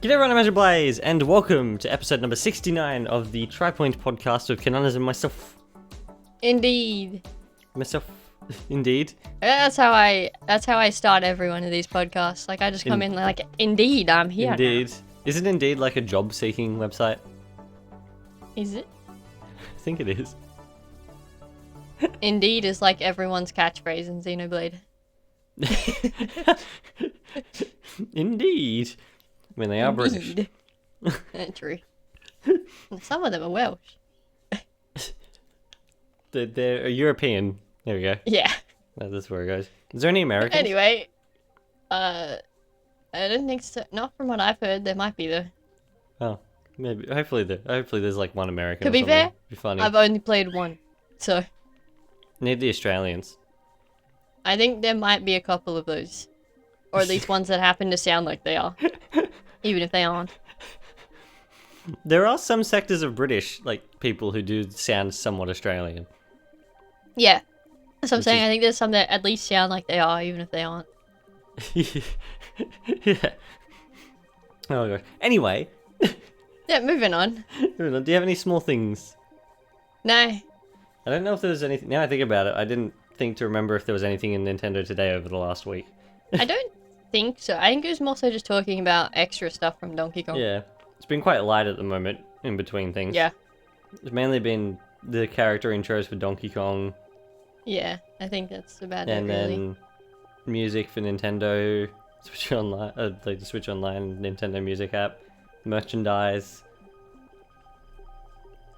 G'day everyone, I'm Mario Kart Blaze, and welcome to episode number 69 of the Tripoint podcast with Kinunners and myself. Indeed. Indeed. That's how I start every one of these podcasts. Like I just come in like, indeed, I'm here. Indeed. Now. Isn't Indeed like a job-seeking website? Is it? I think it is. Indeed is like everyone's catchphrase in Xenoblade. Indeed. I mean, they are British. True. Some of them are Welsh. They're European. There we go. Yeah. That's where it goes. Is there any Americans? Anyway, I don't think so. Not from what I've heard. There might be though. Oh, maybe. Hopefully there's like one American. To be fair, It'd be funny. I've only played one, so. Need the Australians. I think there might be a couple of those, or at least ones that happen to sound like they are, even if they aren't. There are some sectors of British, like, people who do sound somewhat Australian. Yeah. That's what I'm saying. I think there's some that at least sound like they are, even if they aren't. Yeah. Oh, gosh. Anyway. Yeah, moving on. Do you have any small things? No. I don't know if there was anything... Now I think about it, I didn't think to remember if there was anything in Nintendo Today over the last week. I don't think so. I think it was more so just talking about extra stuff from Donkey Kong. Yeah. It's been quite light at the moment, in between things. Yeah. It's mainly been the character intros for Donkey Kong. Yeah, I think that's about it, And really. then music for Nintendo Switch Online, like the Switch Online Nintendo Music app, merchandise.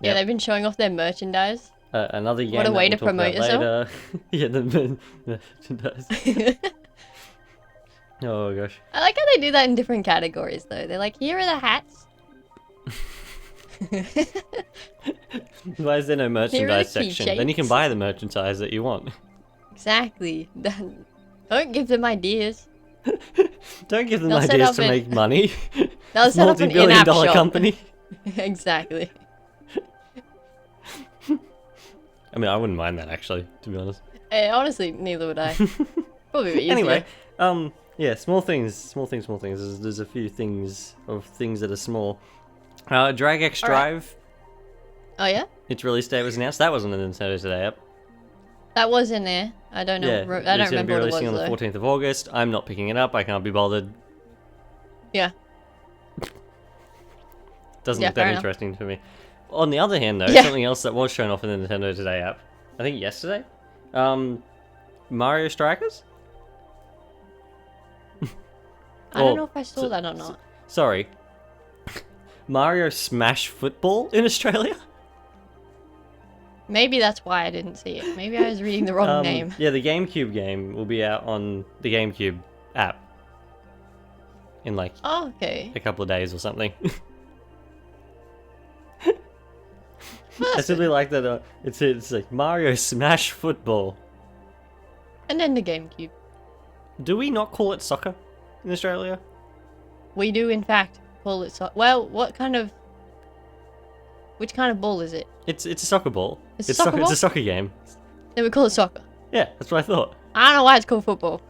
Yeah, Yep. they've been showing off their merchandise. Another game. What a that way we'll to talk promote about yourself. later. Yeah, the merchandise. Oh gosh. I like how they do that in different categories, though. They're like, here are the hats. Why is there no merchandise key section? Then you can shapes. buy the merchandise that you want. Exactly. Don't give them ideas. Don't give them They'll set ideas up to an- make money. They'll set up an Multi-billion in-app dollar shop. company. Exactly. I mean, I wouldn't mind that actually, to be honest. Honestly, neither would I. Probably a bit easier. Anyway, yeah, small things. There's a few things that are small. Drag X Drive. Oh yeah? Its release date was announced. That wasn't a Nintendo Today app. That was in there. I don't know. Yeah, I don't it's going to be remember what it was, releasing on the though. 14th of August. I'm not picking it up. I can't be bothered. Yeah. Doesn't Yeah, look fair that enough. interesting to me. On the other hand, though, Yeah. something else that was shown off in the Nintendo Today app, I think yesterday, Mario Strikers? I don't know if I saw that or not. Sorry. Mario Smash Football in Australia? Maybe that's why I didn't see it. Maybe I was reading the wrong name. Yeah, the GameCube game will be out on the GameCube app in like Oh, okay. a couple of days or something. I simply like that it's like Mario Smash Football. And then the GameCube. Do we not call it soccer in Australia? We do, in fact, call it well, which kind of ball is it? It's a soccer ball. It's a soccer It's ball? a soccer game. Then we call it soccer. Yeah, that's what I thought. I don't know why it's called football.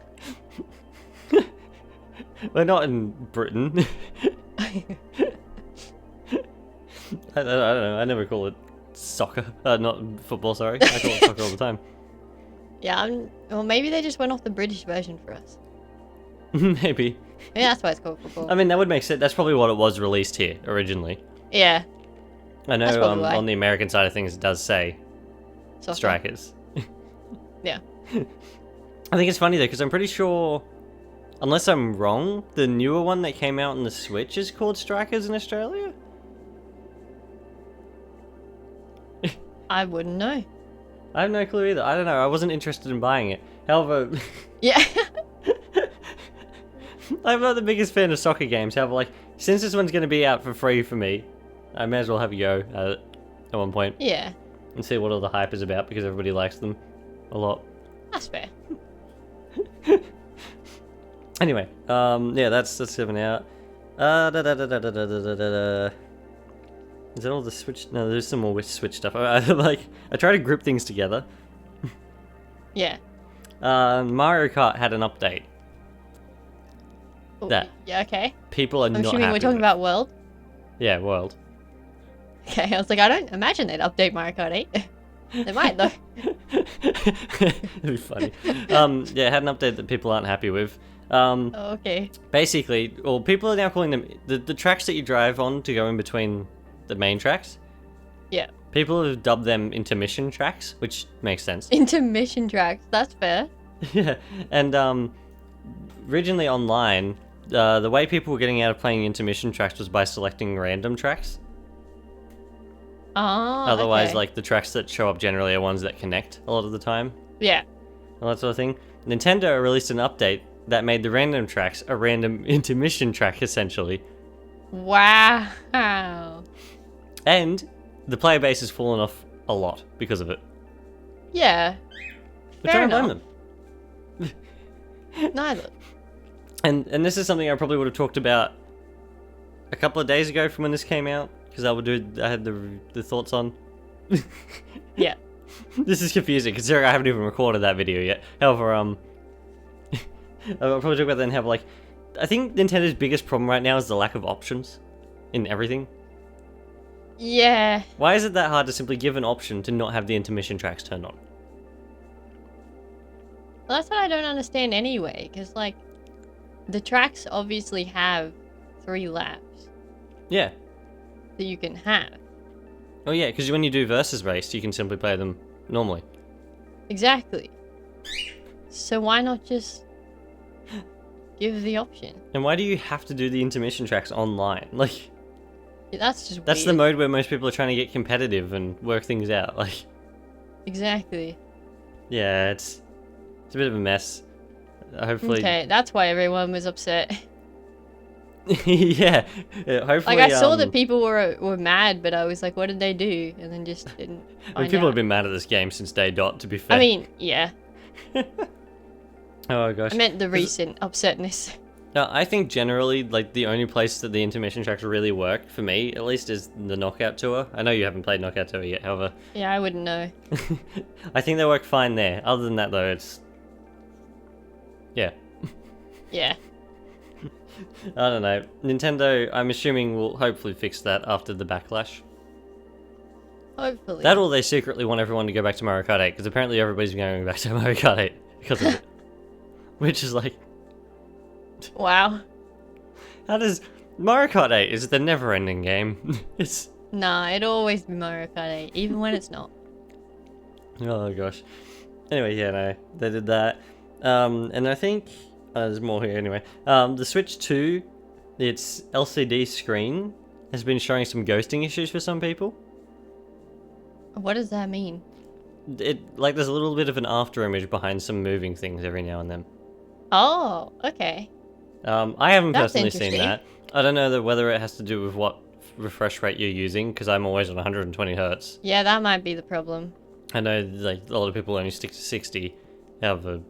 We're not in Britain. I don't know. I never call it soccer. Not football, sorry. I call it soccer all the time. Yeah, well, maybe they just went off the British version for us. Maybe. Yeah, that's why it's called football. I mean, that would make sense. That's probably what it was released here originally. Yeah, I That's know probably why. on the American side of things it does say soccer. Strikers. Yeah. I think it's funny though, because I'm pretty sure, unless I'm wrong, the newer one that came out on the Switch is called Strikers in Australia? I wouldn't know. I have no clue either. I don't know. I wasn't interested in buying it. However, Yeah. I'm not the biggest fan of soccer games. However, like, since this one's going to be out for free for me, I may as well have a go at it at one point Yeah, and see what all the hype is about because everybody likes them a lot. that's fair. Anyway, yeah, that's coming out. Is that all the Switch? No, there's some more with Switch stuff. I try to group things together. Yeah. Mario Kart had an update. Oh, That yeah, okay. people are I'm not assuming happy we're talking with. about World. Yeah, World. Okay, I was like, I don't imagine they'd update Mario Kart 8. They might, though. It'd be funny. Yeah, it had an update that people aren't happy with. Oh, okay. Basically, well, people are now calling them the tracks that you drive on to go in between the main tracks. Yeah. People have dubbed them intermission tracks, which makes sense. Intermission tracks, that's fair. Yeah, and originally online, the way people were getting out of playing intermission tracks was by selecting random tracks. Oh, Otherwise, okay. like the tracks that show up generally are ones that connect a lot of the time, Yeah. and that sort of thing. Nintendo released an update that made the random tracks a random intermission track, essentially. Wow. And the player base has fallen off a lot because of it. Yeah. Which Fair I don't blame enough. them. Neither. And this is something I probably would have talked about a couple of days ago from when this came out, because I had the thoughts on. Yeah. This is confusing, considering I haven't even recorded that video yet. However, I'll probably talk about that and have like, I think Nintendo's biggest problem right now is the lack of options in everything. Yeah. Why is it that hard to simply give an option to not have the intermission tracks turned on? Well, that's what I don't understand anyway, because, like, the tracks obviously have 3 laps Yeah. that you can have. Oh yeah, because when you do versus race, you can simply play them normally. Exactly. So why not just give the option? And why do you have to do the intermission tracks online? Like, That's just that's the weird. mode where most people are trying to get competitive and work things out. Like, Exactly. yeah, it's a bit of a mess. Hopefully, Okay, that's why everyone was upset. yeah. Hopefully, Like, I saw that people were mad, but I was like, what did they do? And then just didn't I mean, find people out. have been mad at this game since day dot. To be fair. I mean, yeah. oh gosh. I meant the recent upsetness. No, I think generally, like, the only place that the intermission tracks really work, for me at least, is the Knockout Tour. I know you haven't played Knockout Tour yet, however. Yeah, I wouldn't know. I think they work fine there. Other than that, though, it's... Yeah. Yeah. I don't know. Nintendo, I'm assuming, will hopefully fix that after the backlash. Hopefully. That or they secretly want everyone to go back to Mario Kart 8, because apparently everybody's going back to Mario Kart 8 because of it. Which is like... Wow. How does... Mario Kart 8 is the never-ending game. It's... Nah, it'll always be Mario Kart 8, even when it's not. Oh gosh. Anyway, yeah, no, they did that. And I think there's more here anyway. The Switch 2, its LCD screen has been showing some ghosting issues for some people. What does that mean? It like there's a little bit of an after image behind some moving things every now and then. Oh, okay. I haven't That's personally seen interesting. that. I don't know whether it has to do with what refresh rate you're using, because I'm always on 120 hertz. Yeah, that might be the problem. I know like a lot of people only stick to 60. However,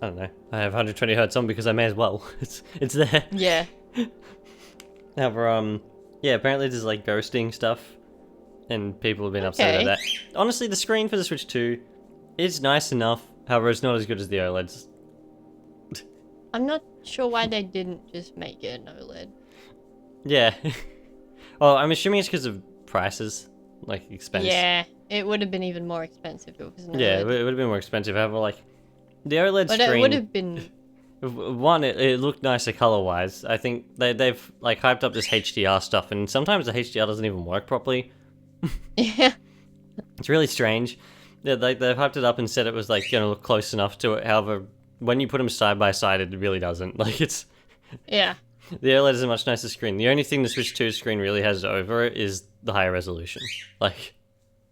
I don't know. I have 120 hertz on because I may as well. It's there. Yeah. However, yeah, apparently there's like ghosting stuff, and people have been upset Okay. about that. Honestly, the screen for the Switch 2 is nice enough. However, it's not as good as the OLEDs. I'm not sure why they didn't just make it an OLED. Yeah. Well, I'm assuming it's because of prices, like expense. Yeah, it would have been even more expensive if it was an Yeah, it OLED. would have been more expensive. However, like the OLED But screen, it would have been... one, it looked nicer color-wise. I think they've like hyped up this HDR stuff, and sometimes the HDR doesn't even work properly. Yeah. It's really strange. Yeah, they've hyped it up and said it was like going to look close enough to it. However, when you put them side by side, it really doesn't. Like it's Yeah. the OLED is a much nicer screen. The only thing the Switch 2 screen really has over it is the higher resolution. Like,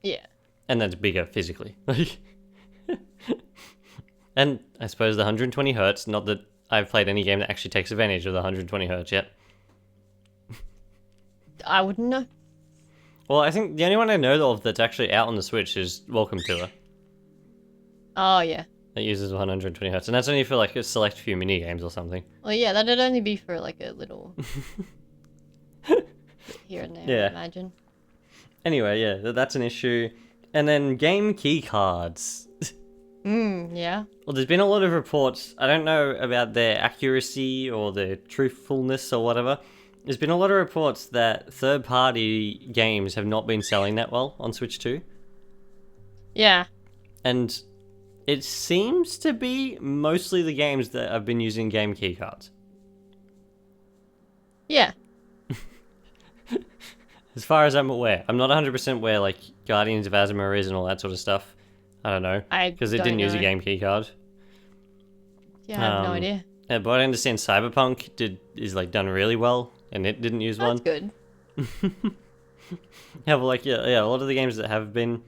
Yeah. and that's bigger physically. Like, and I suppose the 120 hertz. Not that I've played any game that actually takes advantage of the 120 hertz yet. I wouldn't know. Well, I think the only one I know of that's actually out on the Switch is Welcome to Her. Oh, yeah. That uses 120 hertz, and that's only for like a select few mini games or something. Well, yeah, that'd only be for like a little... bit here and there, Yeah. I imagine. Anyway, yeah, that's an issue. And then game key cards. Yeah. Well, there's been a lot of reports. I don't know about their accuracy or their truthfulness or whatever. There's been a lot of reports that third-party games have not been selling that well on Switch 2. Yeah. And it seems to be mostly the games that have been using game keycards. Yeah. As far as I'm aware. I'm not 100% where, like, Guardians of Azima is and all that sort of stuff. I don't know. Because it don't didn't use a know. game keycard. Yeah, I have no idea. Yeah, but I understand Cyberpunk is like done really well, and it didn't use That's one. good. Yeah, well, like yeah, a lot of the games that have been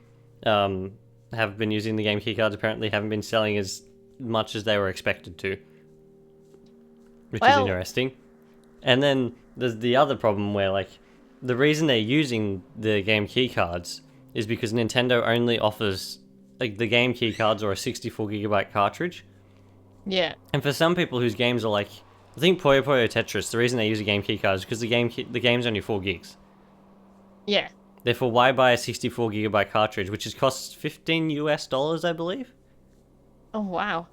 using the game keycards apparently haven't been selling as much as they were expected to, which is interesting. And then there's the other problem where like the reason they're using the game keycards is because Nintendo only offers like the game keycards or a 64GB cartridge. Yeah. And for some people whose games are like, I think Puyo Puyo Tetris, the reason they use a game keycard is because the game's only 4 gigs. Yeah. Therefore, why buy a 64GB cartridge, which costs $15 I believe, Oh, wow.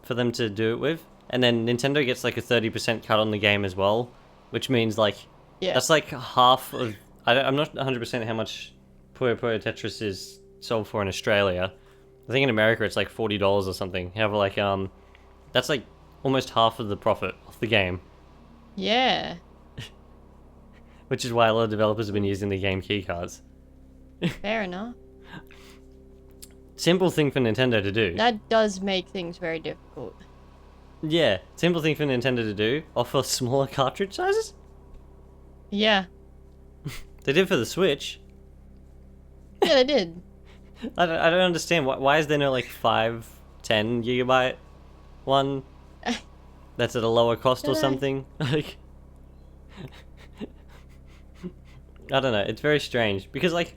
for them to do it with? And then Nintendo gets like a 30% cut on the game as well, which means like, Yeah. that's like half of, I'm not 100% how much Puyo Puyo Tetris is sold for in Australia. I think in America it's like $40 or something. However, like, that's like almost half of the profit of the game. Yeah. Which is why a lot of developers have been using the game keycards. Fair enough. Simple thing for Nintendo to do. That does make things very difficult. Yeah, simple thing for Nintendo to do. Offer smaller cartridge sizes? Yeah. They did for the Switch. Yeah, they did. I don't understand. Why is there no like 10 gigabyte one that's at a lower cost or something? Like, I don't know. It's very strange because like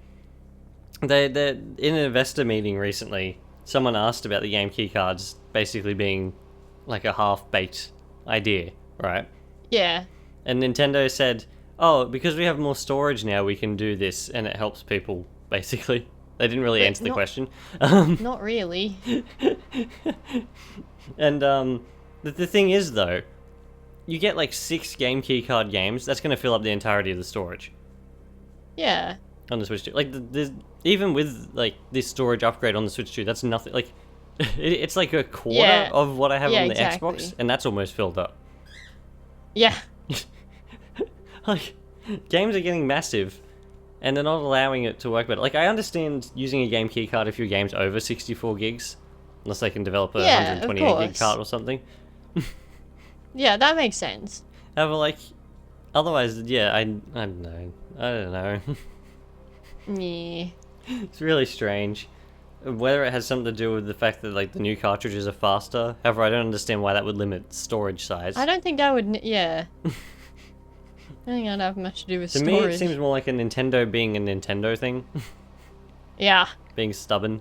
they in an investor meeting recently, someone asked about the game keycards basically being like a half-baked idea, right? Yeah. And Nintendo said, "Oh, because we have more storage now, we can do this, and it helps people." Basically, they didn't really answer the question. Not really. And the thing is though, you get like 6 game keycard games. That's going to fill up the entirety of the storage Yeah. on the Switch 2. Like, even with like this storage upgrade on the Switch 2, that's nothing. Like, it's like a quarter of what I have on the Xbox, and that's almost filled up. Yeah. Like, games are getting massive, and they're not allowing it to work better. Like, I understand using a game keycard if your game's over 64 gigs, unless they can develop a 128 gig card or something. Yeah, that makes sense. However, like, otherwise, yeah, I don't know. I don't know. Yeah. It's really strange. Whether it has something to do with the fact that, like, the new cartridges are faster. However, I don't understand why that would limit storage size. I don't think that would. Yeah. I don't think that'd have much to do with To storage. me, it seems more like a Nintendo being a Nintendo thing. Yeah. Being stubborn.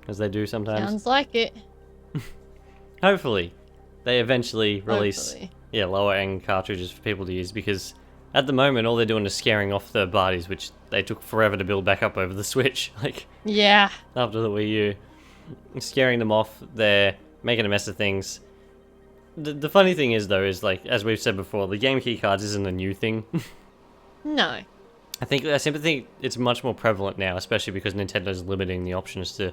As they do sometimes. Sounds like it. Hopefully, they eventually release Hopefully. lower end cartridges for people to use, because at the moment all they're doing is scaring off third parties, which they took forever to build back up over the Switch. Like, Yeah. after the Wii U, scaring them off, they're making a mess of things. The funny thing is though, is like, as we've said before, the game keycards isn't a new thing. No. I simply think it's much more prevalent now, especially because Nintendo's limiting the options to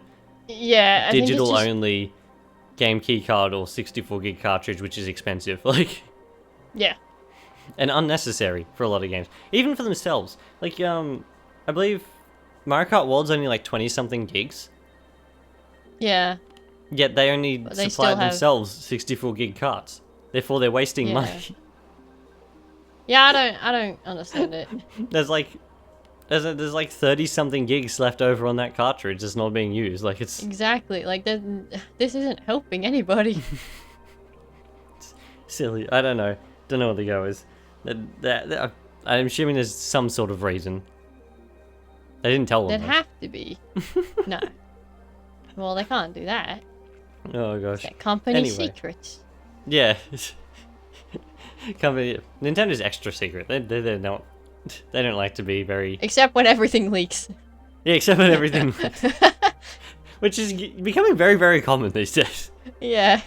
Yeah. I think it's digital just- only game keycard or 64 gig cartridge, which is expensive. Like, Yeah. and unnecessary for a lot of games, even for themselves. Like, I believe Mario Kart World's only like 20 something gigs, Yeah. yet they only But they supply still have- themselves 64 gig carts. Therefore, they're wasting Yeah. money. Yeah. I don't understand it. There's like 30 something gigs left over on that cartridge that's not being used. Like, it's Exactly. Like this isn't helping anybody. silly. I don't know. Don't know what the go is. I'm assuming there's some sort of reason. They didn't tell them. There'd though. have to be. No. Well, they can't do that. Oh gosh. They're company Anyway. secrets. Yeah. Company. Nintendo's extra secret. They're not. They don't like to be very. Except when everything leaks. Yeah, except when everything. which is becoming very, very common these days. Yeah.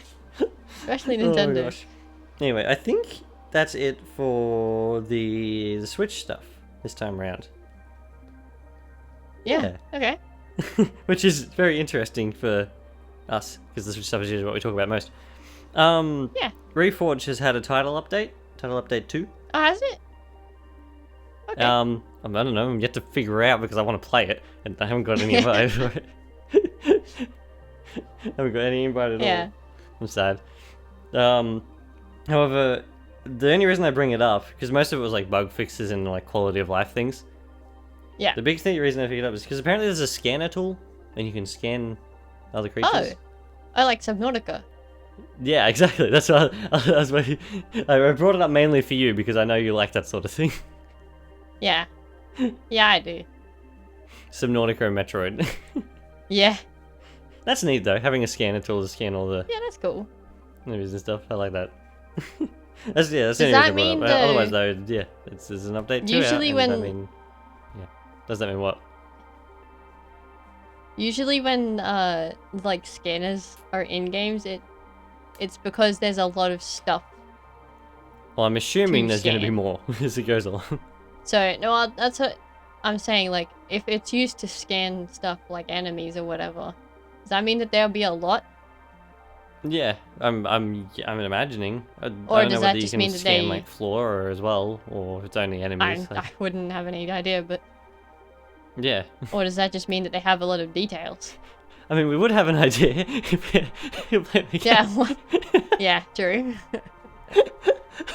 Especially Nintendo. Oh gosh. Anyway, I think that's it for the Switch stuff this time around. Yeah. Okay. Which is very interesting for us, because the Switch stuff is usually what we talk about most. Yeah. Reforge has had a title update 2. Oh, has it? Okay. I don't know, I'm yet to figure out because I want to play it, and I haven't got any invite for it. Haven't got any invite at all. I'm sad. However, the only reason I bring it up, because most of it was like bug fixes and like quality of life things. Yeah. The big reason I picked it up is because apparently there's a scanner tool, and you can scan other creatures. Oh, I like Subnautica. Yeah, exactly. That's what I brought it up mainly for you because I know you like that sort of thing. Yeah. Yeah, I do. Subnautica and Metroid. Yeah. That's neat though, having a scanner tool to scan all the Yeah, that's cool. movies and stuff. I like that. That's the only Does reason that I brought it mean up. Otherwise though, yeah, it's an update to Usually it. when- Does that mean what? Usually when like scanners are in games, it's because there's a lot of stuff. Well, I'm assuming To there's going to be scan. more as it goes along. So no, that's what I'm saying. Like, if it's used to scan stuff like enemies or whatever, does that mean that there'll be a lot? Yeah, I'm imagining. I Or don't does know that whether you just can mean that scan they- like flora as well, or if it's only enemies. I wouldn't have any idea, but Yeah, or does that just mean that they have a lot of details? I mean we would have an idea if you play the game. Yeah. Yeah. True.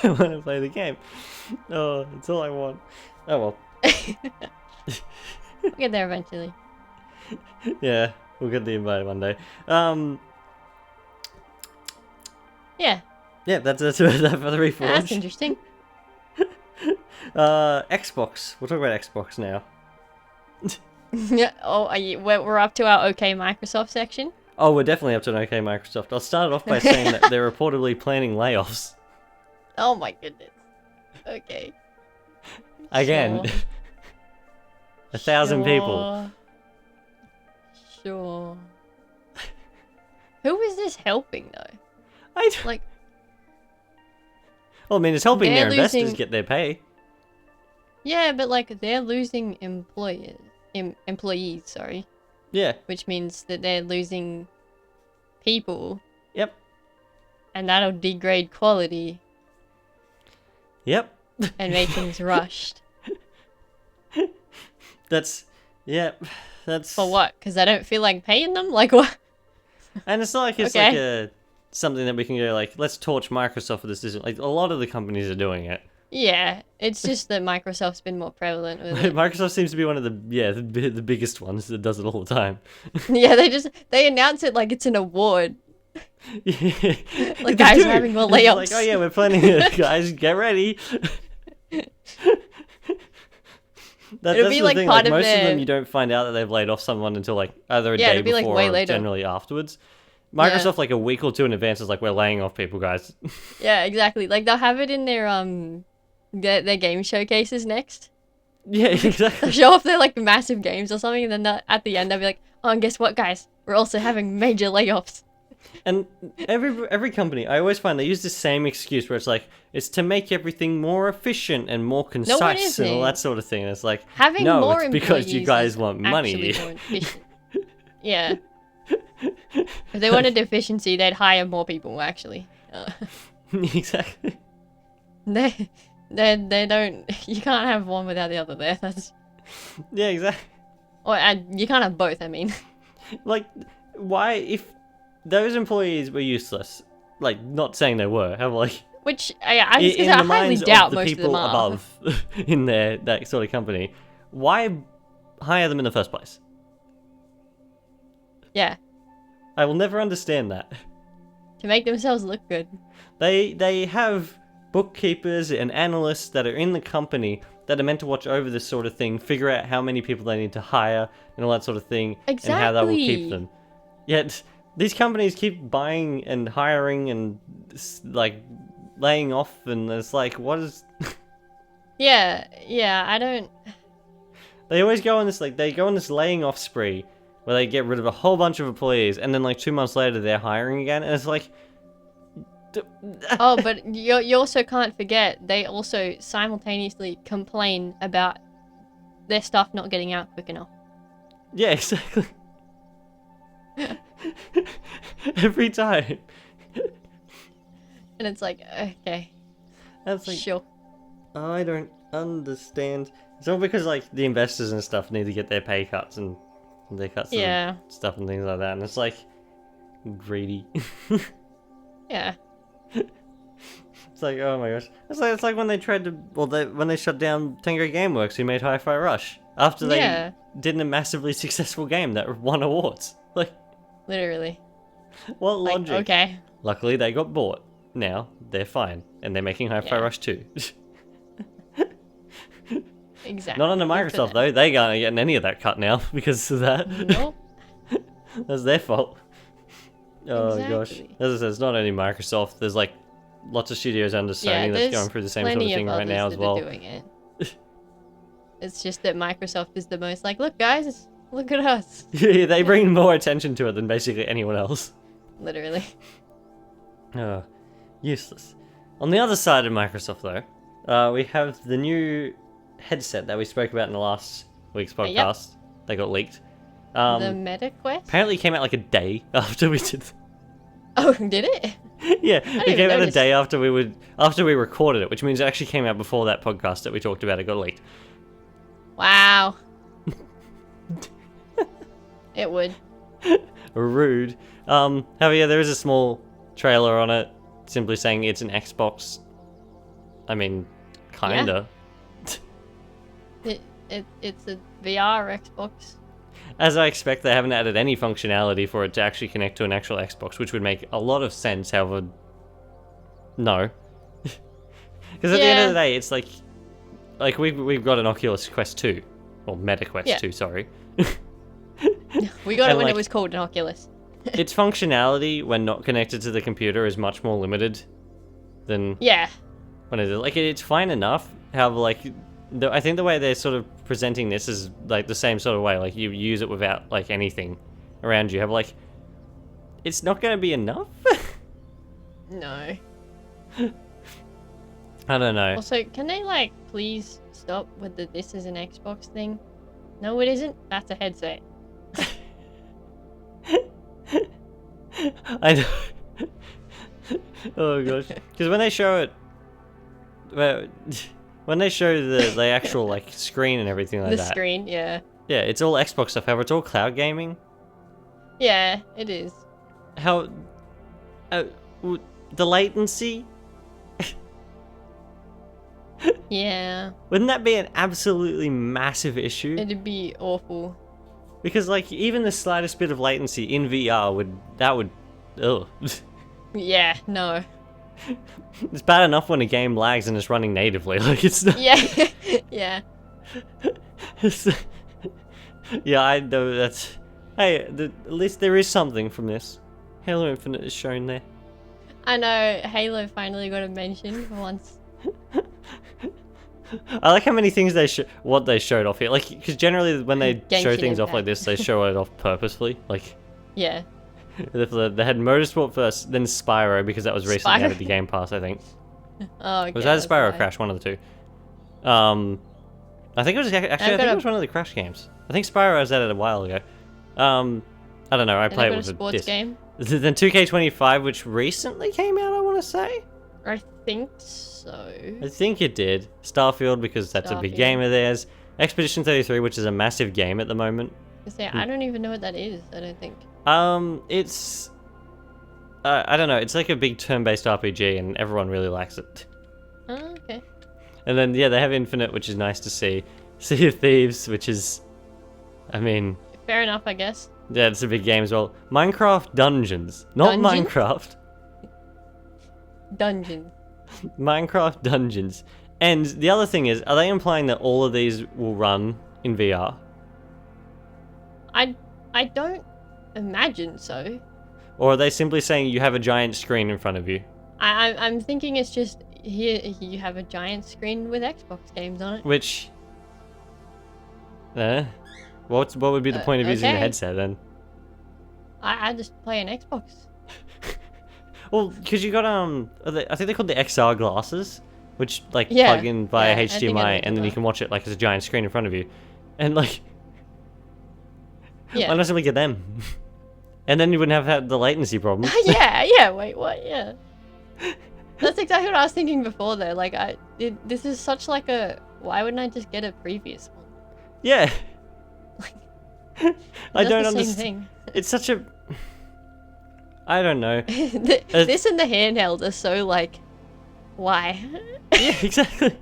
I want to play the game. Oh, that's all I want. Oh well. We'll get there eventually. Yeah, we'll get the invite one day. Yeah. Yeah, that's that for the That's Reforge. interesting. Xbox. We'll talk about Xbox now. Yeah. Oh, we're up to our OK Microsoft section. Oh, we're definitely up to an OK Microsoft. I'll start off by saying that they're reportedly planning layoffs. Oh my goodness. Okay. Again. Sure. 1,000 people. Sure. Who is this helping though? Like, Well, I mean, it's helping they're their investors losing- get their pay. yeah, but like they're losing employees, sorry, Yeah. which means that they're losing people, Yep. and that'll degrade quality Yep. and make things rushed. That's. Yep. That's. For what? Because I don't feel like paying them? Like what? And it's not like it's like a something that we can go like, let's torch Microsoft for this decision. Like a lot of the companies are doing it. Yeah, it's just that Microsoft's been more prevalent with it. Microsoft seems to be one of the biggest ones that does it all the time. Yeah, they announce it like it's an award. Like Like, guys, we're having more layoffs. Like, oh yeah, we're planning it. Guys, get ready. That's be the like thing. part Like, of most of them, their- you don't find out that they've laid off someone until like either a Yeah, day it'll be, like, before way or later. generally afterwards. Microsoft like a week or two in advance is like, we're laying off people, guys. Yeah, exactly. Like they'll have it in their game showcases next. Yeah, They'll exactly. show off their like massive games or something, and then at the end they'll be like, "Oh, and guess what, guys? We're also having major layoffs." And every company, I always find they use the same excuse where it's like, it's to make everything more efficient and more concise and all that sort of thing. And it's like, Having no, more it's because you employees guys is want money. actually more efficient. Yeah. If they wanted efficiency, they'd hire more people. Actually, Exactly. they don't. You can't have one without the other. That's Yeah, exactly. or and you can't have both. I mean, Like, why, if those employees were useless, like, not saying they were, have like, which I was in gonna the say, I highly minds doubt of the most of people them are. above in that sort of company, why hire them in the first place? Yeah, I will never understand that. to make themselves look good. They have bookkeepers and analysts that are in the company that are meant to watch over this sort of thing, figure out how many people they need to hire and all that sort of thing, and how that will keep Exactly. them. Yet these companies keep buying and hiring and like laying off, and it's like, what is? Yeah, I don't. They always go on this laying off spree where they get rid of a whole bunch of employees, and then like 2 months later they're hiring again, and it's like. Oh, but you also can't forget they also simultaneously complain about their stuff not getting out quick enough. Yeah, exactly. Every time. And it's like, okay. That's like, Sure. I don't understand. It's all because like the investors and stuff need to get their pay cuts and their cuts Yeah. and stuff and things like that, and it's like greedy. Yeah. It's like, oh my gosh. It's like when they tried to, when they shut down Tango Gameworks, who made Hi-Fi Rush after they did a massively successful game that won awards. Like, Literally. what logic? Like, okay. Luckily, they got bought. Now they're fine, and they're making Hi-Fi Rush 2. Exactly. Not under Microsoft though. They aren't getting any of that cut now because of that. Nope. That's their fault. Oh gosh. Exactly. As I said, it's not only Microsoft. There's like lots of studios under Sony that's going through the same sort of thing right now as well. Doing it. It's just that Microsoft is the most like, look guys, look at us. Yeah, they bring more attention to it than basically anyone else. Literally. Oh, useless. On the other side of Microsoft though, we have the new headset that we spoke about in the last week's podcast. Yep. They got leaked. The Meta Quest? Apparently it came out like a day after we did. Oh, did it? Yeah, it came out a day after we recorded it, which means it actually came out before that podcast that we talked about. It got leaked. Wow. It would. Rude. However, yeah, there is a small trailer on it, simply saying it's an Xbox. I mean, kinda. Yeah. It's a VR Xbox. As I expect, they haven't added any functionality for it to actually connect to an actual Xbox, which would make a lot of sense, however, no. Because at the end of the day, it's like we've got an Oculus Quest 2, or Meta Quest 2, sorry. We got it when it was called an Oculus. Its functionality, when not connected to the computer, is much more limited than when it is. Like, it's fine enough, however, like, I think the way they're sort of presenting this is like the same sort of way. Like, you use it without like anything around you. Have like, it's not going to be enough. No. I don't know. Also, can they like please stop with the "this is an Xbox" thing? No, it isn't. That's a headset. I know. Oh gosh, because when they show it, when they show the actual like screen and everything like that. The screen, yeah. Yeah, it's all Xbox stuff. However, it's all cloud gaming. Yeah, it is. How? The latency. Yeah. Wouldn't that be an absolutely massive issue? It'd be awful. Because like even the slightest bit of latency in VR would. Ugh. Yeah. No. It's bad enough when a game lags and it's running natively. Like it's not... Yeah. Yeah. Yeah, I know that's. Hey, at least there is something from this. Halo Infinite is shown there. I know Halo finally got a mention for once. I like how many things they showed off here. Like, because generally when they show things off like this, they show it off purposefully. Like, yeah. They had Motorsport first, then Spyro, because that was recently added to Game Pass, I think. Oh, okay. Was that Spyro or Crash? One of the two. I think it was actually. I think it was one of the Crash games. I think Spyro was added a while ago. I don't know. I played it with a sports game. Then 2K25, which recently came out, I want to say. I think so. I think it did. Starfield, because that's a big game of theirs. Expedition 33, which is a massive game at the moment. I don't even know what that is. I don't think. It's. I don't know. It's like a big turn-based RPG, and everyone really likes it. Oh, okay. And then yeah, they have Infinite, which is nice to see. Sea of Thieves, which is, I mean. Fair enough, I guess. Yeah, it's a big game as well. Minecraft Dungeons, not Minecraft. Dungeon. Minecraft Dungeons. And the other thing is, are they implying that all of these will run in VR? I don't imagine so. Or are they simply saying you have a giant screen in front of you? I'm thinking it's just here you have a giant screen with Xbox games on it. Which... What would be the point of using the okay. headset then? I just play an Xbox. Well, because you got I think they're called the XR glasses, which like Yeah. plug in via Yeah, I think I know HDMI, what and then you you're can watch it like as a giant screen in front of you, and like, Yeah. why not simply get them? And then you wouldn't have had the latency problem. yeah. Wait, what? Yeah. That's exactly what I was thinking before, though. Like, this is such like a. Why wouldn't I just get a previous one? Yeah. I That's don't the same understand. thing. It's such a. I don't know. This and the handheld are so like. Why? Yeah, exactly.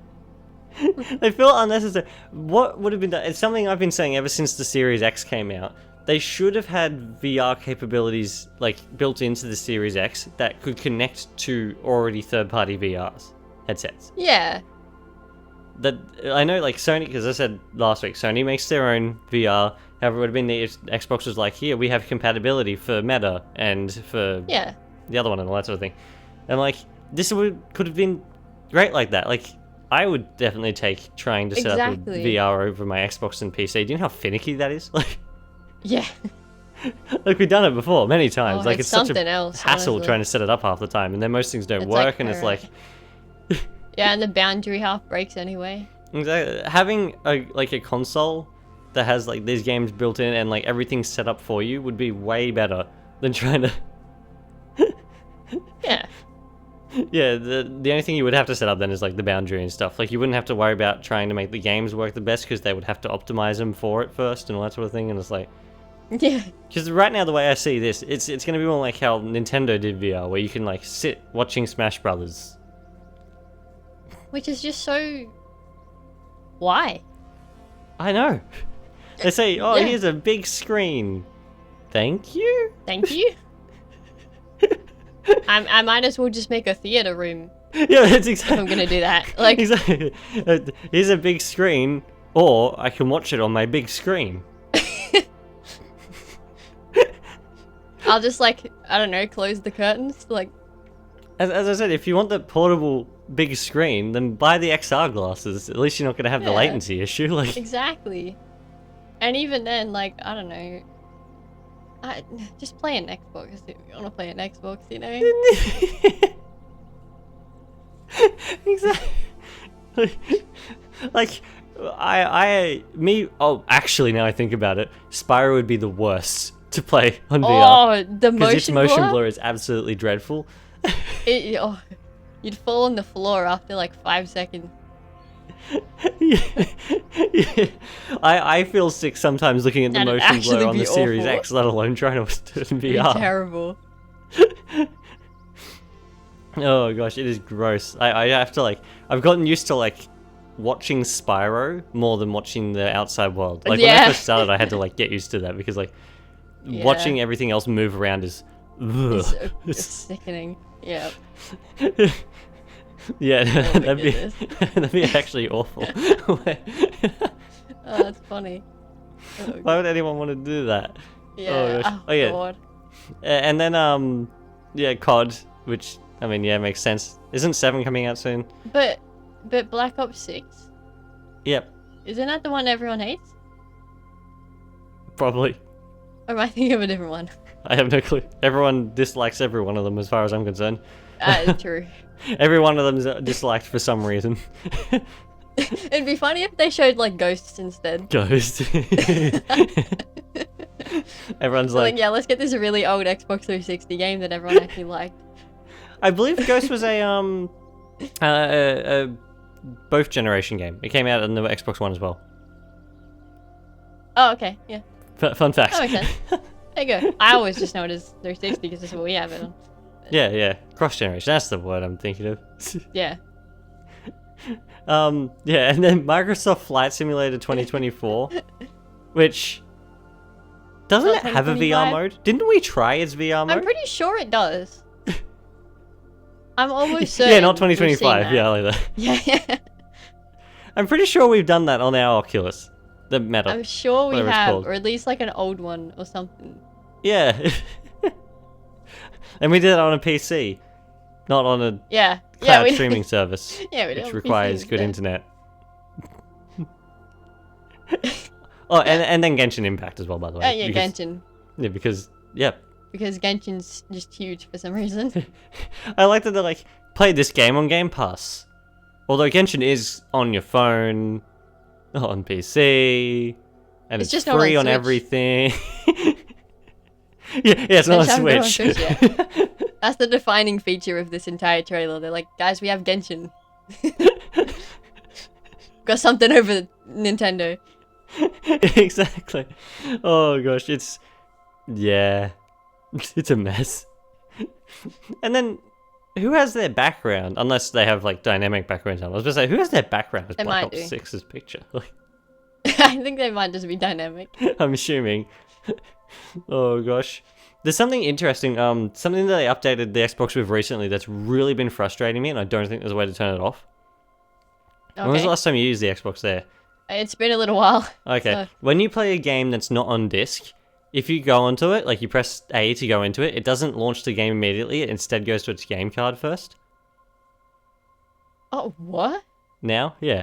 They feel unnecessary. What would have been done? It's something I've been saying ever since the Series X came out. They should have had VR capabilities like built into the Series X that could connect to already third-party VRs headsets. Yeah. That I know, like Sony, because I said last week, Sony makes their own VR. However, it would have been the Xbox was like, here we have compatibility for Meta and for Yeah. the other one and all that sort of thing. And like this could have been great like that. Like I would definitely take trying to set up a VR over my Xbox and PC. Do you know how finicky that is? Like. Yeah. Like we've done it before many times. Like it's such a else, hassle honestly. trying to set it up half the time, and then most things don't It's work, like and it's like Yeah, and the boundary half breaks anyway. exactly. Having a console that has like these games built in and like everything's set up for you would be way better than trying to. Yeah. Yeah, the only thing you would have to set up then is like the boundary and stuff. Like you wouldn't have to worry about trying to make the games work the best because they would have to optimize them for it first and all that sort of thing. And it's like. Yeah. Because right now, the way I see this, it's going to be more like how Nintendo did VR, where you can like sit watching Smash Brothers. Which is just so. Why? I know. They say, "Oh, Yeah. here's a big screen." Thank you. Thank you. I might as well just make a theater room Yeah, that's if I'm exactly. gonna do that. Like, Exactly. Here's a big screen, or I can watch it on my big screen. I'll just like, I don't know, close the curtains. Like, As I said, if you want the portable big screen, then buy the XR glasses. At least you're not going to have the Yeah. latency issue. Like, exactly. And even then, like, I don't know. I just play an Xbox if you want to play an Xbox, you know? Exactly. Like, oh, actually, now I think about it, Spyro would be the worst to play on VR. Oh, the Because its motion motion blur? blur is absolutely dreadful. You'd fall on the floor after like 5 seconds. Yeah. I feel sick sometimes looking at the That'd motion actually blur on be the Series awful. X, let alone trying to do it in It'd be VR. terrible. Oh gosh, it is gross. I have to like, I've gotten used to like watching Spyro more than watching the outside world. Like when I Yeah. first started, I had to like get used to that because like Yeah. watching everything else move around is. It's It's, sickening. Yeah. yeah, Oh my that'd be goodness. that'd be actually awful. Oh, that's funny. Oh, Why would anyone want to do that? yeah. gosh. Oh, Oh, yeah. God. And then yeah, COD, which I mean, yeah, makes sense. Isn't 7 coming out soon? But Black Ops 6? Yep, Isn't that the one everyone hates? probably. Or am I thinking of a different one? I have no clue. Everyone dislikes every one of them, as far as I'm concerned. True. Every one of them is disliked for some reason. It'd be funny if they showed like ghosts instead. Ghost. Everyone's So, like, yeah, let's get this really old Xbox 360 game that everyone actually liked. I believe Ghost was a both generation game. It came out on the Xbox One as well. Oh, okay, yeah. Fun fact. That makes sense. There you go. I always just know it as 360 because that's what we have it on. Yeah, cross generation. That's the word I'm thinking of. Yeah. Yeah, and then Microsoft Flight Simulator 2024, which doesn't Not it have a VR 2025? mode? Didn't we try its VR mode? I'm pretty sure it does. I'm almost certain. Yeah, not we've seen 2025. that. Yeah, like that. Yeah. I'm pretty sure we've done that on our Oculus, the Meta. I'm sure we Whatever it's have, called. or at least like an old one or something. Yeah. And we did it on a PC, not on a Yeah. cloud we streaming service, Yeah, we did it which on requires PC good instead. internet. Oh, and then Genshin Impact as well, by the way. Yeah, Genshin. Yeah, because Because Genshin's just huge for some reason. I like that they're like, play this game on Game Pass. Although Genshin is on your phone, on PC, and it's just free not on on Switch. everything. yeah, it's not on They Switch. haven't got on Switch yet. That's the defining feature of this entire trailer. They're like, guys, we have Genshin. Got something over Nintendo. Exactly. Oh gosh, it's a mess. And then who has their background? Unless they have like dynamic backgrounds. I was gonna say, who has their background as They Black might Ops do. 6's picture? Like, I think they might just be dynamic. I'm assuming. Oh gosh. There's something interesting, something that they updated the Xbox with recently that's really been frustrating me, and I don't think there's a way to turn it off. When was the last time you used the Xbox there? It's been a little while. Okay. So. When you play a game that's not on disc, if you go onto it, like you press A to go into it, it doesn't launch the game immediately. It instead goes to its game card first. Oh, what? Now? Yeah.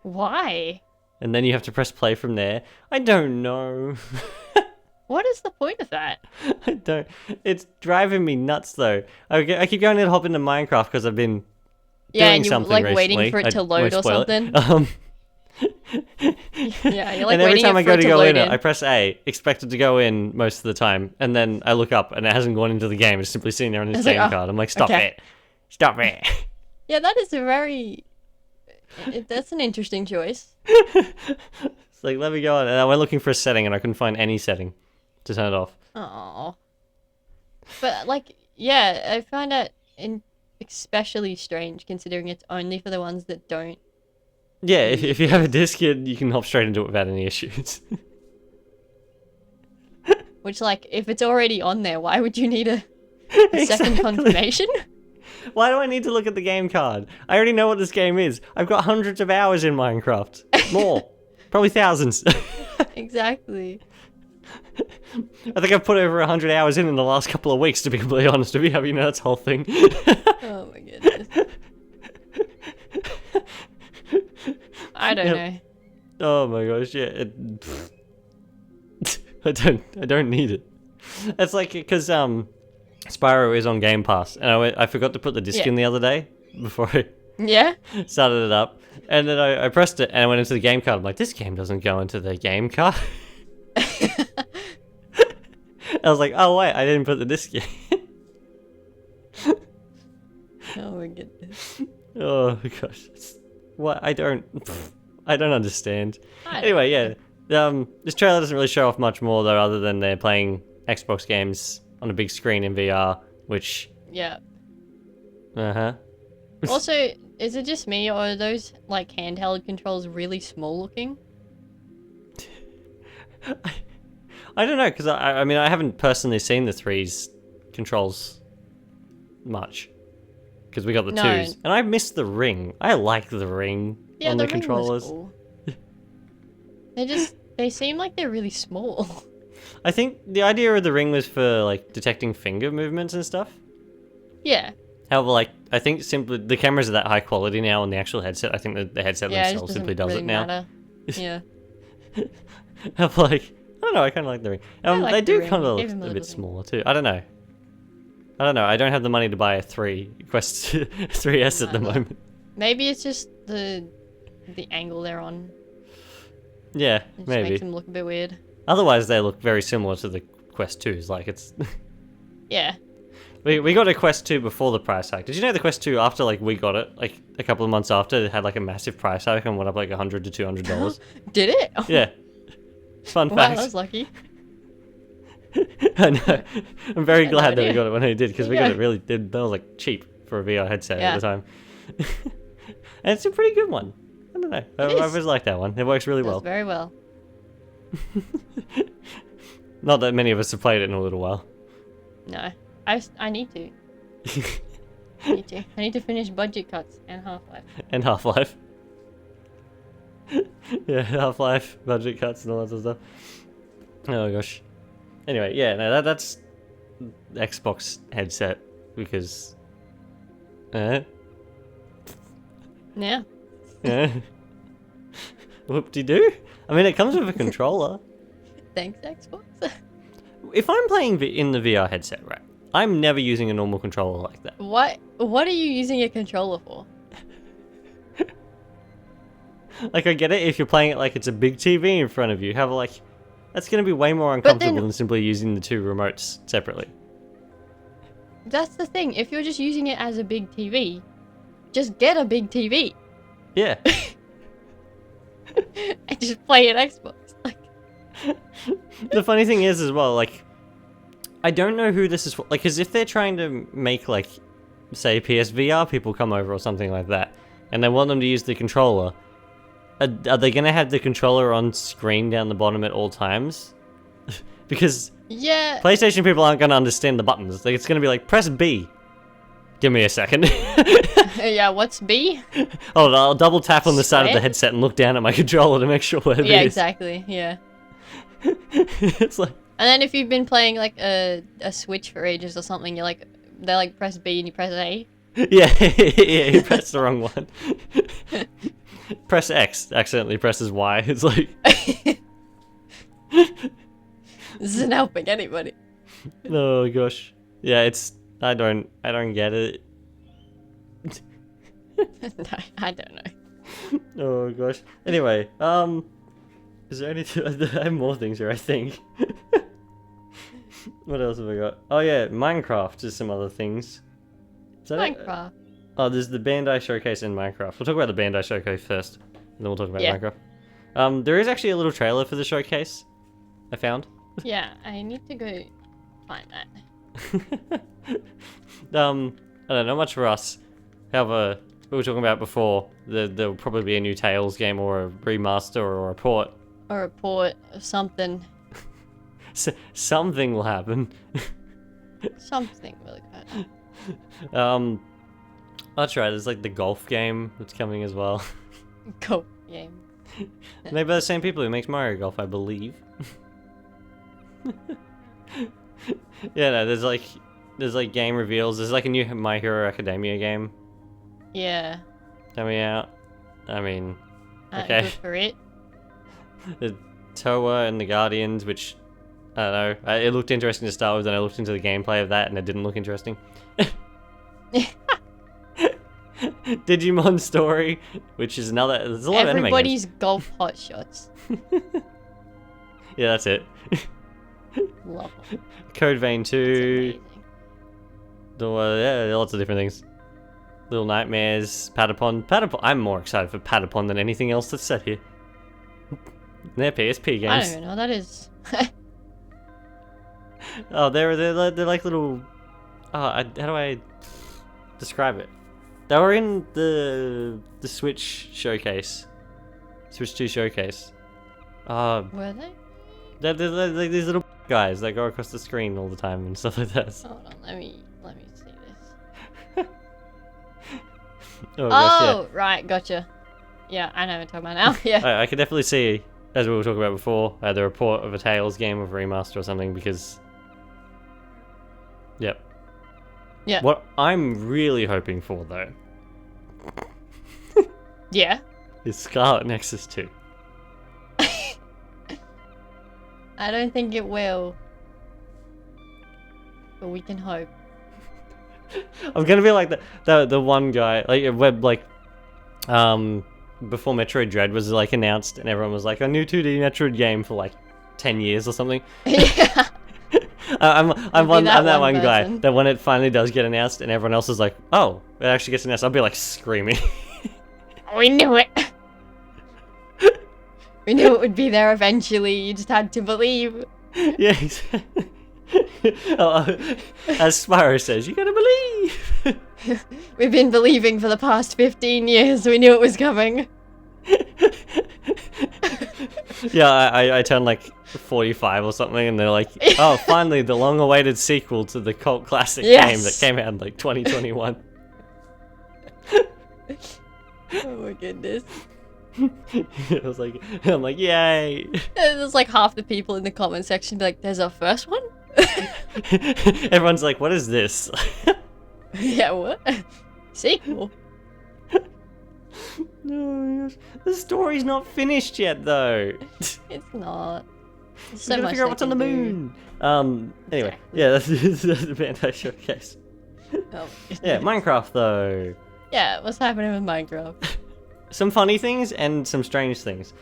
Why? And then you have to press play from there. I don't know. What is the point of that? I don't. It's driving me nuts though. I keep going to hop into Minecraft because I've been doing and you're something like recently. waiting for it to I load won't or spoil it. something. Yeah, you're like and every waiting time I for go it to to go load in, in. I press A, expect it to go in most of the time, and then I look up and it hasn't gone into the game. It's simply sitting there on its It's like, game oh, card. I'm like, stop okay. it, stop it. Yeah, that is a very. That's an interesting choice. It's like, let me go on. And I went looking for a setting and I couldn't find any setting to turn it off. Oh. But like, yeah, I find that especially strange considering it's only for the ones that don't. Yeah, if you have a disc, you can hop straight into it without any issues. Which, like, if it's already on there, why would you need a second Exactly. confirmation? Why do I need to look at the game card? I already know what this game is. I've got hundreds of hours in Minecraft. More. Probably thousands. Exactly. I think I've put over 100 hours in the last couple of weeks, to be completely honest with you. Have you know that's the whole thing? Oh my goodness. I don't know. Oh my gosh, yeah. I don't need it. It's like, because Spyro is on Game Pass, and I forgot to put the disc in the other day before I Yeah? started it up, and then I pressed it and I went into the game card. I'm like, this game doesn't go into the game card. I was like, oh wait, I didn't put the disc in. Oh my goodness. Oh gosh, what? I don't understand. I don't Anyway, yeah. This trailer doesn't really show off much more though, other than they're playing Xbox games on a big screen in VR, which. Yeah. Also, Is it just me, or are those, like, handheld controls really small looking? I don't know, because I mean, I haven't personally seen the 3's controls much. Because we got the 2's. And I missed the ring. I like the ring on the controllers. Ring was cool. They seem like they're really small. I think the idea of the ring was for, like, detecting finger movements and stuff. Yeah. However, like, I think simply the cameras are that high quality now on the actual headset. I think that the headset themselves simply does really it now. matter. Yeah. I'm like, I don't know, I kind of like the ring. like They the do ring. kind of Give look him a a bit little ring. smaller too. I don't know. I don't have the money to buy a 3 Quest 3S at the moment. Maybe it's just the angle they're on. Yeah, It just maybe. makes them look a bit weird. Otherwise, they look very similar to the Quest 2s. Like, it's... Yeah. we got a Quest 2 before the price hike. Did you know the Quest 2, after, like, we got it, like, a couple of months after, it had, like, a massive price hike and went up, like, $100 to $200? Did it? Yeah. Fun Wow, fact. that was lucky. I know. I'm very had no glad that we idea. got it when we did, because we Yeah. got it really... That was, like, cheap for a VR headset Yeah. at the time. And it's a pretty good one. I don't know. I is. always like that one. It works really Does well. very well. Not that many of us have played it in a little while. No. I need to. I need to finish Budget Cuts and Half-Life. And Half-Life. Yeah, Half-Life, budget cuts and all that sort of stuff. Oh gosh. Anyway, yeah, no, that's Xbox headset because... Yeah. Yeah. Whoop-de-doo. I mean, it comes with a controller. Thanks, Xbox. If I'm playing in the VR headset, right, I'm never using a normal controller like that. What are you using a controller for? Like, I get it if you're playing it like it's a big TV in front of you. However, like, that's going to be way more uncomfortable than simply using the two remotes separately. That's the thing. If you're just using it as a big TV, just get a big TV. Yeah. And just play an Xbox. Like, the funny thing is as well, like, I don't know who this is for. Like, because if they're trying to make, like, say, PSVR people come over or something like that, and they want them to use the controller, are they going to have the controller on screen down the bottom at all times? Because yeah. PlayStation people aren't going to understand the buttons. Like, it's going to be like, press B. Give me a second. Yeah, what's B? Oh, I'll double tap on the side of the Square? headset and look down at my controller to make sure where it is. Yeah, exactly. Yeah. It's like... And then if you've been playing like a Switch for ages or something, you're like, they like press B and you press A. Yeah, yeah, you pressed the wrong one. Press X, accidentally presses Y. It's like... This isn't helping anybody. Oh gosh. Yeah, it's... I don't get it. No, I don't know. Oh gosh. Anyway, is there anything... I have more things here, I think. What else have I got? Oh yeah, Minecraft, just some other things. Is that it? Minecraft. Oh, there's the Bandai Showcase in Minecraft. We'll talk about the Bandai Showcase first, and then we'll talk about Minecraft. There is actually a little trailer for the showcase, I found. Yeah, I need to go find that. I don't know, not much for us. However, we were talking about before, there'll probably be a new Tales game or a remaster or a port. Or a port or something. Something will happen. Something really good. That's right, there's like the golf game that's coming as well. Golf game. Made by the same people who makes Mario Golf, I believe. Yeah, no, there's like game reveals. There's like a new My Hero Academia game Yeah. coming out. I mean, okay. Good for it. The Toa and the Guardians, which, I don't know, it looked interesting to start with, and I looked into the gameplay of that, and it didn't look interesting. Digimon Story, which is another... There's a lot of anime games. Everybody's golf hot shots. Yeah, that's it. Love it. Code Vein 2. Amazing. Yeah, lots of different things. Little Nightmares, Patapon. I'm more excited for Patapon than anything else that's set here. They're PSP games. I don't even know what that is. Oh, they're like little... Oh, how do I describe it? They were in the Switch showcase. Switch 2 showcase. Were they? They're like these little guys that go across the screen all the time and stuff like that. Hold on, let me see this. Oh, gosh, Oh, right, gotcha. Yeah, I know what you're talking about now. Yeah. yeah. I could definitely see, as we were talking about before, the report of a Tales game of remaster or something, because... Yep. Yeah. What I'm really hoping for, though, Yeah. is Scarlet Nexus 2. I don't think it will. But we can hope. I'm gonna be like the one guy, before Metroid Dread was like announced, and everyone was like, a new 2D Metroid game for like 10 years or something. Yeah. I'm that one guy person. that when it finally does get announced and everyone else is like, oh, it actually gets announced, I'll be like screaming. We knew it. We knew it would be there eventually. You just had to believe. Yeah, exactly. As Spyro says, you gotta believe. We've been believing for the past 15 years. We knew it was coming. Yeah, I turned like 45 or something, and they're like, oh, finally, the long-awaited sequel to the cult classic game that came out in like 2021. Oh my goodness. I'm like, yay. There's like half the people in the comment section be like, there's a first one? Everyone's like, what is this? Yeah, what? Sequel? Oh, gosh. The story's not finished yet, though. It's not. There's We so gotta much figure out they what's on the can do. moon. Anyway, Exactly. yeah, that's the Bandai showcase. Oh, Yeah, Minecraft though. Yeah, what's happening with Minecraft? Some funny things and some strange things.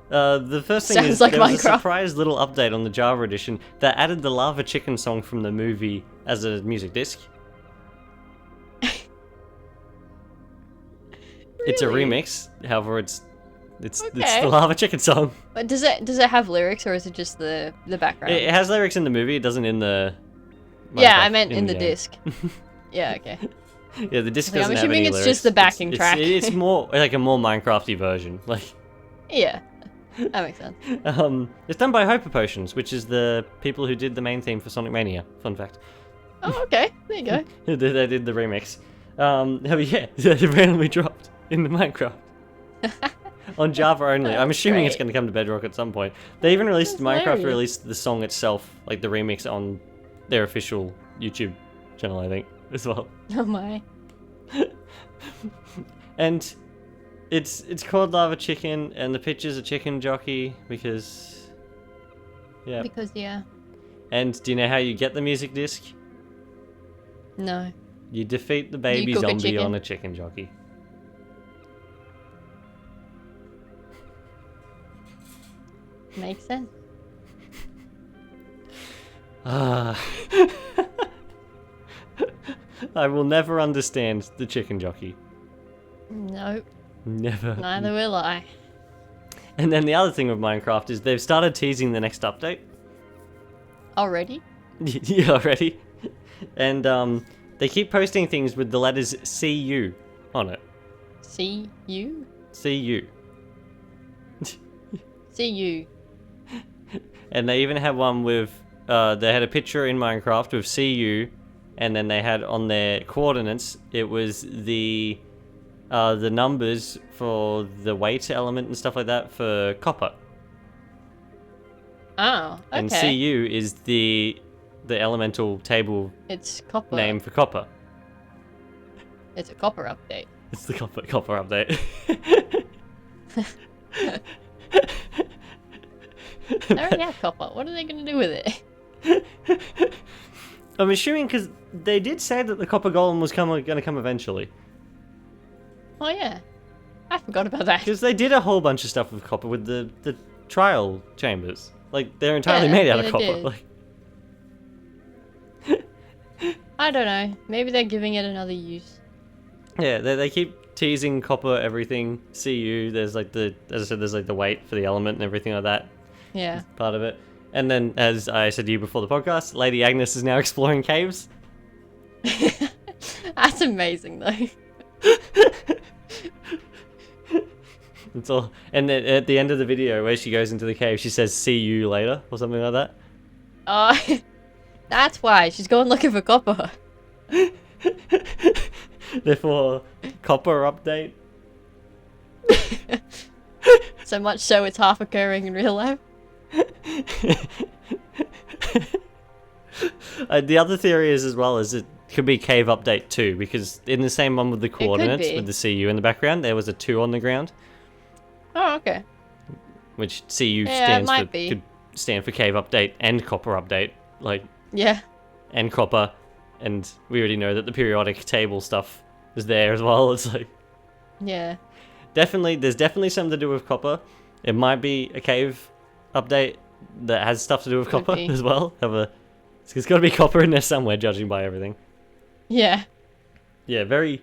The first thing Sounds is like there was a Minecraft. surprise little update on the Java edition that added the Lava Chicken song from the movie as a music disc. It's a Really? remix, however, it's Okay. the Lava Chicken song. But does it have lyrics or is it just the background? It has lyrics in the movie. It doesn't in the. Yeah, I Minecraft, meant in the game. disc. Yeah, okay. Yeah, the disc Like, I'm doesn't have assuming any it's lyrics. just the backing track. It's more like a more Minecrafty version. Like, Yeah, that makes sense. it's done by Hyper Potions, which is the people who did the main theme for Sonic Mania. Fun fact. Oh, okay. There you go. They did the remix. Oh yeah, it randomly dropped in the Minecraft. On Java only. I'm assuming it's Great. going to come to Bedrock at some point. They even released That's Minecraft hilarious. released the song itself, like the remix, on their official YouTube channel, I think, as well. Oh my. And it's called Lava Chicken, and the picture's a chicken jockey because, yeah. Because yeah. And do you know how you get the music disc? No. You defeat the baby cook a zombie chicken. on a chicken jockey. Makes sense. Ah. I will never understand the chicken jockey. Nope. Never. Neither will I. And then the other thing with Minecraft is they've started teasing the next update. Already? Yeah, already. And they keep posting things with the letters CU on it. See you? CU. See you. And they even had one with they had a picture in Minecraft with CU, and then they had on their coordinates it was the numbers for the weight element and stuff like that for copper. Oh, okay. And CU is the elemental table It's copper. name for copper. It's a copper update. It's the copper update. They already have copper. What are they going to do with it? I'm assuming because they did say that the copper golem was going to come eventually. Oh yeah. I forgot about that. Because they did a whole bunch of stuff with copper with the trial chambers. Like, they're entirely Yeah, made out yeah, of they copper. did. Like, I don't know. Maybe they're giving it another use. yeah, they keep teasing copper everything. CU, there's like as I said, there's like the weight for the element and everything like that. Yeah. Part of it. And then, as I said to you before the podcast, Lady Agnes is now exploring caves. That's amazing though. That's all. And then at the end of the video, where she goes into the cave, she says, "See you later," or something like that. Oh, that's why she's going looking for copper. Therefore, copper update. So much so it's half occurring in real life. The other theory is as well is it could be cave update 2, because in the same one with the coordinates be. with the CU in the background, there was a 2 on the ground, Oh, okay. which CU Yeah, it stands might for be. could stand for cave update and copper update, like Yeah. and copper, and we already know that the periodic table stuff is there as well. It's like Yeah. there's definitely something to do with copper. It might be a cave update that has stuff to do with Could copper be. as well. It's got to be copper in there somewhere, judging by everything. Yeah. Yeah, very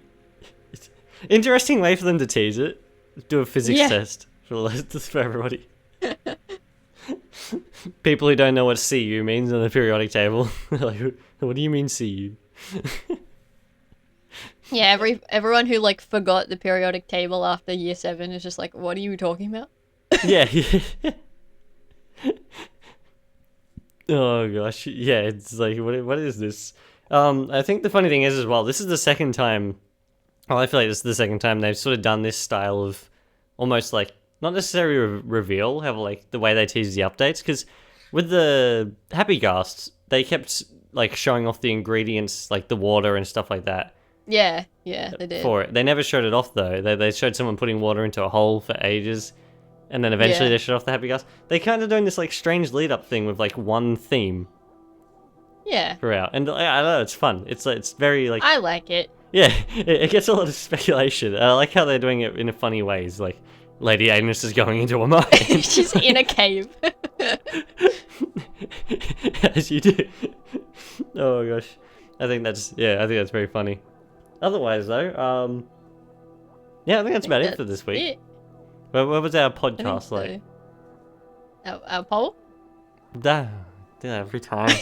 interesting way for them to tease it. Do a physics Yeah. test for everybody. People who don't know what CU means on the periodic table. Like, what do you mean CU? Yeah, everyone who like forgot the periodic table after year 7 is just like, what are you talking about? Yeah. Oh gosh, yeah. It's like, what is this? I think the funny thing is as well. This is the second time. Well, I feel like this is the second time they've sort of done this style of almost like not necessarily reveal, have like the way they tease the updates. Because with the Happy Ghasts, they kept like showing off the ingredients, like the water and stuff like that. Yeah, they did. For it. They never showed it off, though. They showed someone putting water into a hole for ages, and then eventually they showed off the happy gas. They kind of doing this, like, strange lead-up thing with, like, one theme. Yeah. Throughout. And I don't know, it's fun. It's very, like... I like it. Yeah, it gets a lot of speculation. I like how they're doing it in a funny ways, like, Lady Agnes is going into a mine. She's in a cave. As you do. Oh my gosh. I think that's very funny. Otherwise, though, yeah, I think that's about it for this week. What was our podcast like? Our poll? Yeah, every time.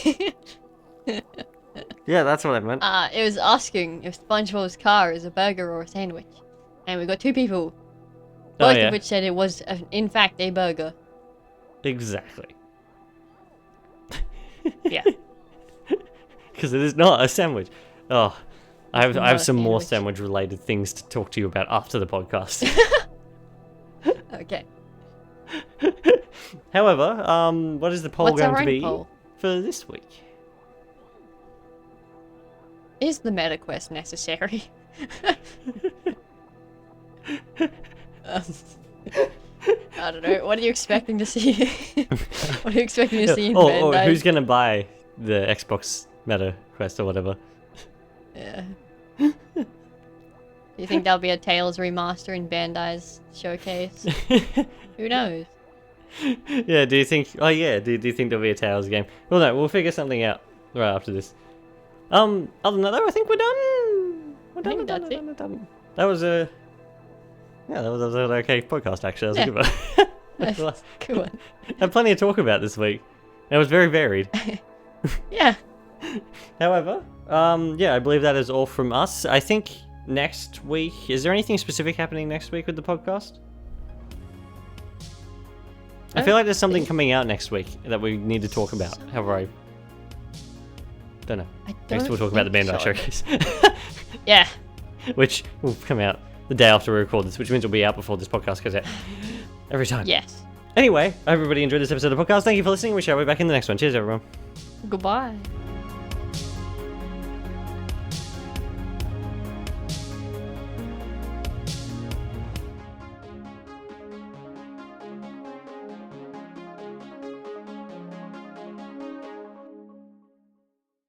Yeah, that's what I meant. It was asking if SpongeBob's car is a burger or a sandwich. And we got 2 people. Both of which said it was, in fact, a burger. Exactly. Yeah. Because it is not a sandwich. Oh, I have some more sandwich-related things to talk to you about after the podcast. Okay. However, what is the poll going to be for this week? Is the meta quest necessary? I don't know. What are you expecting to see? What are you expecting to see in Bandai? Who's going to buy the Xbox Meta Quest or whatever? Yeah. Do you think there'll be a Tales remaster in Bandai's showcase? Who knows? Yeah, do you think... Oh, yeah, do you think there'll be a Tales game? Well, no, we'll figure something out right after this. Other than that, though, I think we're done. We're done. That was a... Yeah, that was an okay podcast, actually. That was a good one. Good one. I had plenty to talk about this week. It was very varied. Yeah. However, yeah, I believe that is all from us. I think next week... Is there anything specific happening next week with the podcast? I feel like there's something coming out next week that we need to talk about. However, I don't know. Next we'll talk about the Bandai Showcase. Yeah. Which will come out the day after we record this, which means it'll be out before this podcast goes out. Every time. Yes. Anyway, I hope everybody enjoyed this episode of the podcast. Thank you for listening. We shall be back in the next one. Cheers, everyone. Goodbye.